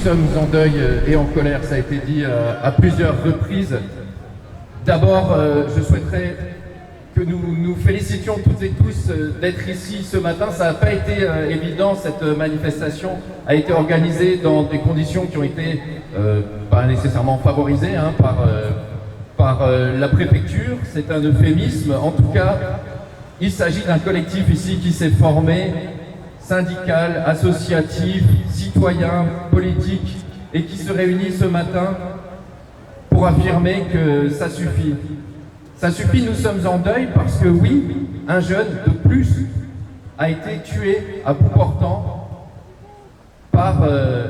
sommes en deuil et en colère, ça a été dit à plusieurs reprises. D'abord, je souhaiterais que nous nous félicitions toutes et tous d'être ici ce matin. Ça n'a pas été évident, cette manifestation a été organisée dans des conditions qui ont été pas nécessairement favorisées par la préfecture. C'est un euphémisme. En tout cas, il s'agit d'un collectif ici qui s'est formé, syndical, associatif, citoyen, politique, et qui se réunit ce matin pour affirmer que ça suffit. Ça suffit, nous sommes en deuil parce que oui, un jeune de plus a été tué à bout portant par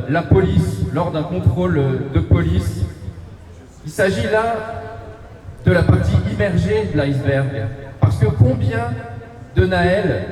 la police lors d'un contrôle de police. Il s'agit là de la partie immergée de l'iceberg. Parce que combien de Naël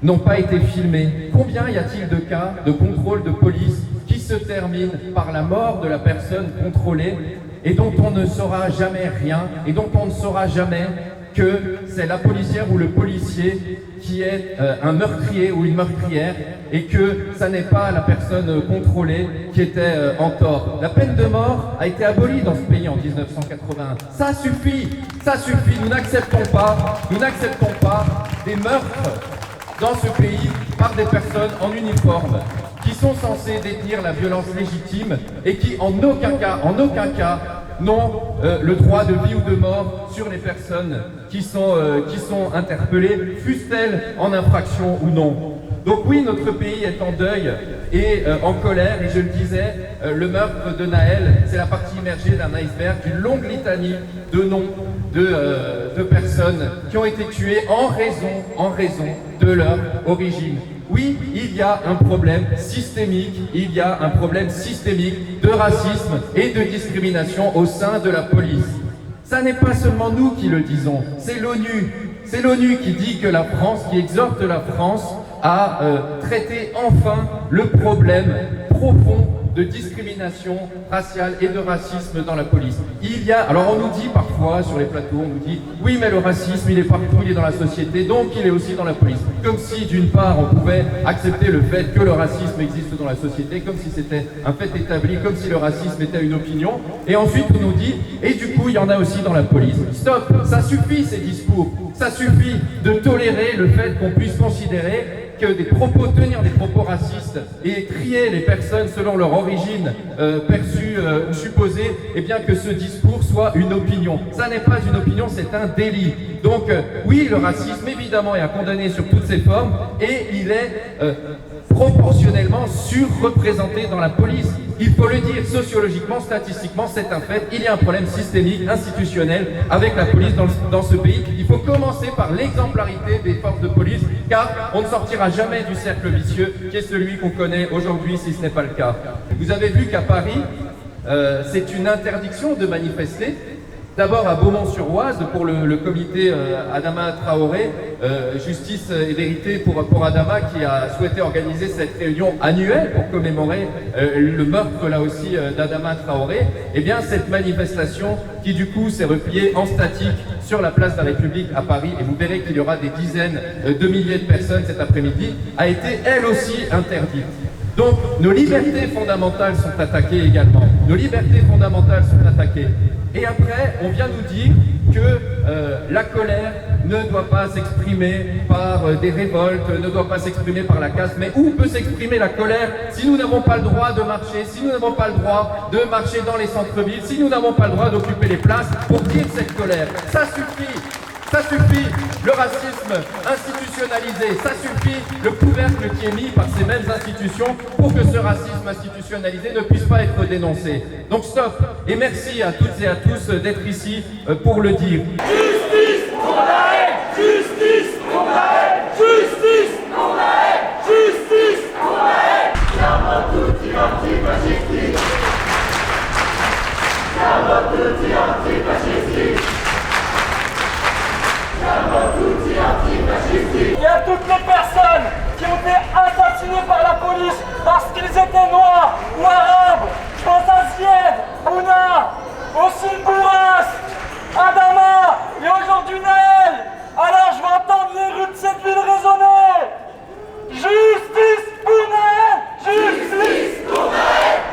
n'ont pas été filmés? Combien y a-t-il de cas de contrôle de police qui se terminent par la mort de la personne contrôlée et dont on ne saura jamais rien, et dont on ne saura jamais que c'est la policière ou le policier qui est un meurtrier ou une meurtrière, et que ça n'est pas la personne contrôlée qui était en tort. La peine de mort a été abolie dans ce pays en 1981. Ça suffit, nous n'acceptons pas des meurtres dans ce pays par des personnes en uniforme qui sont censées détenir la violence légitime et qui en aucun cas n'ont le droit de vie ou de mort sur les personnes qui sont interpellées, fussent-elles en infraction ou non. Donc oui, notre pays est en deuil et en colère, et je le disais, le meurtre de Naël, c'est la partie immergée d'un iceberg, d'une longue litanie de noms de personnes qui ont été tuées en raison de leur origine. Oui, il y a un problème systémique, de racisme et de discrimination au sein de la police. Ça n'est pas seulement nous qui le disons, c'est l'ONU. C'est l'ONU qui dit que la France, qui exhorte la France à traiter enfin le problème profond de discrimination raciale et de racisme dans la police. Alors on nous dit parfois sur les plateaux, on nous dit oui mais le racisme il est partout, il est dans la société, donc il est aussi dans la police. Comme si d'une part on pouvait accepter le fait que le racisme existe dans la société, comme si c'était un fait établi, comme si le racisme était une opinion, et ensuite on nous dit et du coup il y en a aussi dans la police. Stop, ça suffit ces discours, ça suffit de tolérer le fait qu'on puisse considérer que tenir des propos racistes et trier les personnes selon leur origine perçue ou supposée, et bien que ce discours soit une opinion. Ça n'est pas une opinion, c'est un délit. Donc oui, le racisme évidemment est à condamner sur toutes ses formes, et il est proportionnellement surreprésenté dans la police. Il faut le dire, sociologiquement, statistiquement, c'est un fait. Il y a un problème systémique, institutionnel avec la police dans ce pays. Il faut commencer par l'exemplarité des forces de police, car on ne sortira jamais du cercle vicieux qui est celui qu'on connaît aujourd'hui, si ce n'est pas le cas. Vous avez vu qu'à Paris, c'est une interdiction de manifester. D'abord à Beaumont-sur-Oise pour le comité Adama Traoré, Justice et Vérité pour Adama, qui a souhaité organiser cette réunion annuelle pour commémorer le meurtre là aussi d'Adama Traoré. Et bien cette manifestation qui du coup s'est repliée en statique sur la place de la République à Paris, et vous verrez qu'il y aura des dizaines de milliers de personnes cet après-midi, a été elle aussi interdite. Donc nos libertés fondamentales sont attaquées également. Et après, on vient nous dire que la colère ne doit pas s'exprimer par des révoltes, ne doit pas s'exprimer par la casse. Mais où peut s'exprimer la colère si nous n'avons pas le droit de marcher, si nous n'avons pas le droit de marcher dans les centres-villes, si nous n'avons pas le droit d'occuper les places pour dire cette colère? Ça suffit! Ça suffit, le racisme institutionnalisé, ça suffit, le couvercle qui est mis par ces mêmes institutions pour que ce racisme institutionnalisé ne puisse pas être dénoncé. Donc stop, et merci à toutes et à tous d'être ici pour le dire. Justice pour la haine, justice pour la haine, justice pour la haine, justice pour la haine. Siamo tutti antifascisti. Siamo tutti antifascisti. Il y a toutes les personnes qui ont été assassinées par la police parce qu'ils étaient noirs ou arabes. Je pense à Zied, Bouna, aussi Bourras, Adama et aujourd'hui Naël. Alors je vais entendre les rues de cette ville résonner. Justice pour Naël, justice pour Naël.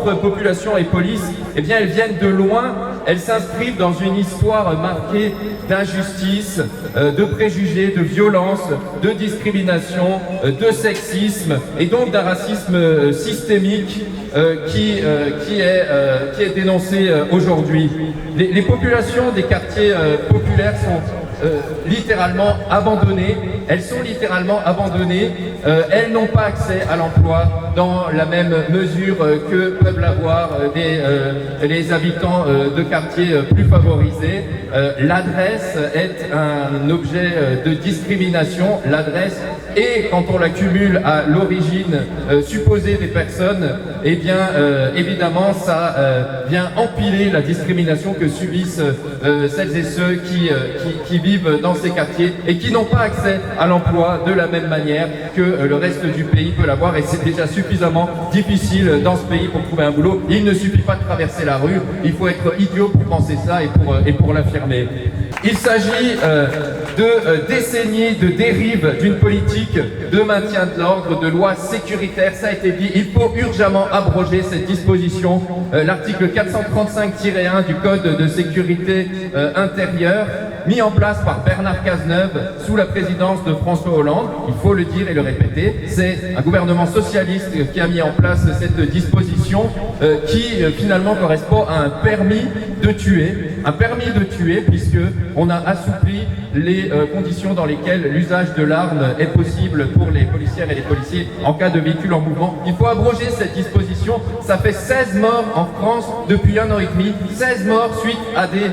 entre population et police, eh bien, elles viennent de loin, elles s'inscrivent dans une histoire marquée d'injustice, de préjugés, de violence, de discrimination, de sexisme et donc d'un racisme systémique qui est dénoncé aujourd'hui. Les populations des quartiers populaires sont littéralement abandonnées, elles sont littéralement abandonnées, elles n'ont pas accès à l'emploi dans la même mesure que peuvent l'avoir les habitants de quartiers plus favorisés. L'adresse est un objet de discrimination, l'adresse, et quand on l'accumule à l'origine supposée des personnes, eh bien évidemment ça vient empiler la discrimination que subissent celles et ceux qui vivent dans ces quartiers et qui n'ont pas accès à l'emploi de la même manière que le reste du pays peut l'avoir, et c'est déjà suffisamment difficile dans ce pays pour trouver un boulot. Il ne suffit pas de traverser la rue, il faut être idiot pour penser ça et pour l'affirmer. Il s'agit de décennies de dérive d'une politique de maintien de l'ordre, de lois sécuritaires, ça a été dit. Il faut urgemment abroger cette disposition, l'article 435-1 du Code de sécurité intérieure, mis en place par Bernard Cazeneuve sous la présidence de François Hollande. Il faut le dire et le répéter, c'est un gouvernement socialiste qui a mis en place cette disposition qui finalement correspond à un permis de tuer, puisque on a assoupli les conditions dans lesquelles l'usage de l'arme est possible pour les policières et les policiers en cas de véhicule en mouvement. Il faut abroger cette disposition. Ça fait 16 morts en France depuis 1 an et demi, 16 morts suite à des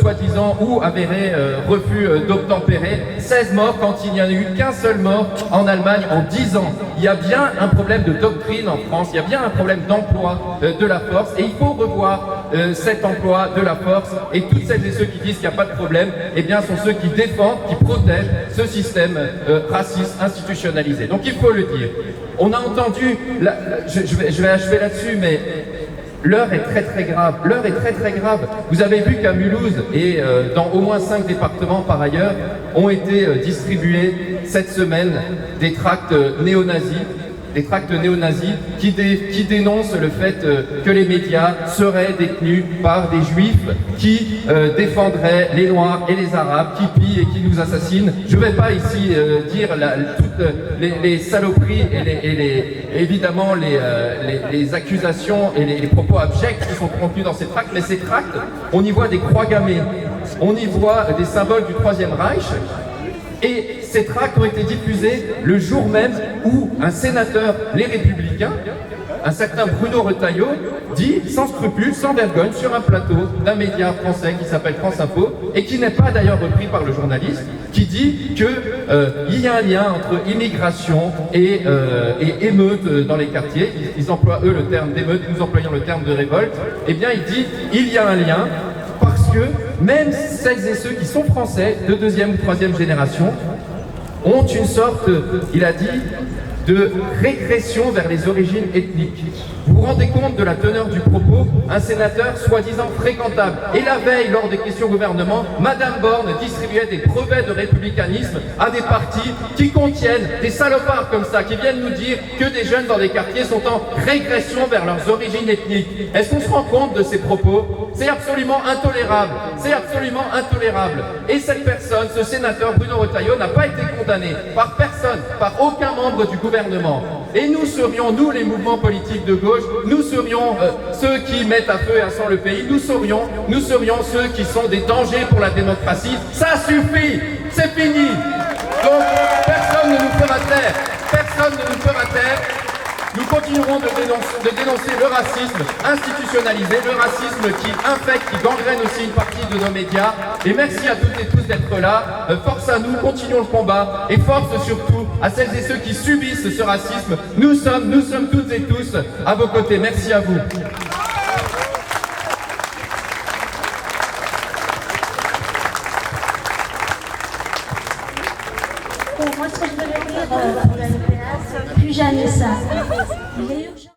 soi-disant ou avérés refus d'obtempérer, 16 morts quand il n'y en a eu qu'un seul mort en Allemagne en 10 ans. Il y a bien un problème de doctrine en France, il y a bien un problème d'emploi de la force, et il faut revoir cet emploi de la force, et toutes celles et ceux qui disent qu'il n'y a pas de problème, eh bien sont ceux qui défendent, qui protègent ce système raciste institutionnalisé. Donc il faut le dire. On a entendu, je vais achever là-dessus, mais l'heure est très très grave. L'heure est très très grave. Vous avez vu qu'à Mulhouse et dans au moins 5 départements par ailleurs ont été distribués cette semaine des tracts néo-nazis. Des tracts néo-nazis qui dénoncent le fait que les médias seraient détenus par des juifs qui défendraient les noirs et les arabes, qui pillent et qui nous assassinent. Je ne vais pas ici dire toutes les saloperies et évidemment les accusations et les propos abjects qui sont contenus dans ces tracts, mais ces tracts, on y voit des croix gammées, on y voit des symboles du Troisième Reich. Et ces tracts ont été diffusés le jour même où un sénateur, les Républicains, un certain Bruno Retailleau, dit sans scrupule, sans vergogne, sur un plateau d'un média français qui s'appelle France Info, et qui n'est pas d'ailleurs repris par le journaliste, qui dit qu'il y a un lien entre immigration et émeute dans les quartiers. Ils emploient eux le terme d'émeute, nous employons le terme de révolte. Eh bien il dit il y a un lien, parce que même celles et ceux qui sont français de 2e ou 3e génération ont une sorte, il a dit, de régression vers les origines ethniques. Vous vous rendez compte de la teneur du propos? Un sénateur soi-disant fréquentable. Et la veille, lors des questions au gouvernement, Madame Borne distribuait des brevets de républicanisme à des partis qui contiennent des salopards comme ça, qui viennent nous dire que des jeunes dans des quartiers sont en régression vers leurs origines ethniques. Est-ce qu'on se rend compte de ces propos? C'est absolument intolérable. C'est absolument intolérable. Et cette personne, ce sénateur Bruno Retailleau, n'a pas été condamné par personne, par aucun membre du gouvernement. Et nous serions, nous les mouvements politiques de gauche, nous serions ceux qui mettent à feu et à sang le pays, nous serions ceux qui sont des dangers pour la démocratie. Ça suffit, c'est fini. Donc personne ne nous fera taire, personne ne nous fera taire. Nous continuerons de dénoncer le racisme institutionnalisé, le racisme qui infecte, qui gangrène aussi une partie de nos médias. Et merci à toutes et tous d'être là. Force à nous, continuons le combat. Et force surtout à celles et ceux qui subissent ce racisme. Nous sommes toutes et tous à vos côtés. Merci à vous. Moi, ce que je voulais dire pour la LPS, plus jamais ça. Il est urgent.